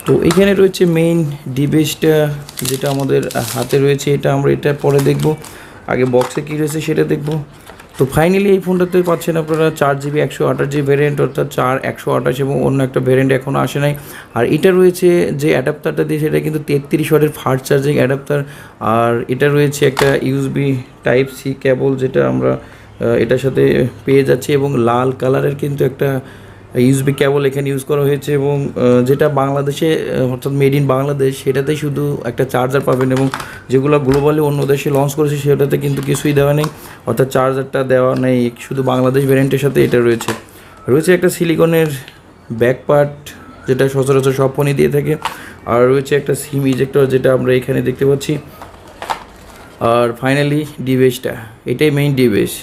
তো এখানে রয়েছে মেইন ডিভাইসটা, যেটা আমাদের হাতে রয়েছে। এটা পরে দেখব, আগে বক্সে কী রয়েছে সেটা দেখব। তো ফাইনালি এই ফোনটাতে পাচ্ছেন আপনারা 4GB 128GB ভ্যারিয়েন্ট, অর্থাৎ 4 128 এবং অন্য একটা ভ্যারিয়েন্ট এখনও আসে নাই। আর এটা রয়েছে যে অ্যাডাপ্টারটা দিয়ে, সেটা কিন্তু 33 ওয়াটের ফাস্ট চার্জিং অ্যাডাপ্টার। আর এটা রয়েছে একটা ইউএসবি টাইপ সি কেবল, যেটা আমরা এটার সাথে পেয়ে যাচ্ছি, এবং লাল কালারের কিন্তু একটা ইউএসবি কেবল এখানে ইউজ করা হয়েছে। এবং যেটা বাংলাদেশে অর্থাৎ মেড ইন বাংলাদেশ, সেটাতেই শুধু একটা চার্জার পাবেন, এবং যেগুলো গ্লোবালি অন্য দেশে লঞ্চ করেছে সেটাতে কিন্তু কিছুই দেওয়া নেই, অর্থাৎ চার্জারটা দেওয়া নেই। শুধু বাংলাদেশ ভ্যারিয়েন্টের সাথে এটা রয়েছে একটা সিলিকনের ব্যাক পার্ট, যেটা সচরাচর সব ফোনই দিয়ে থাকে। আর রয়েছে একটা সিম ইজেক্টর, যেটা আমরা এখানে দেখতে পাচ্ছি। আর ফাইনালি ডিভাইসটা, এটাই মেইন ডিভাইস।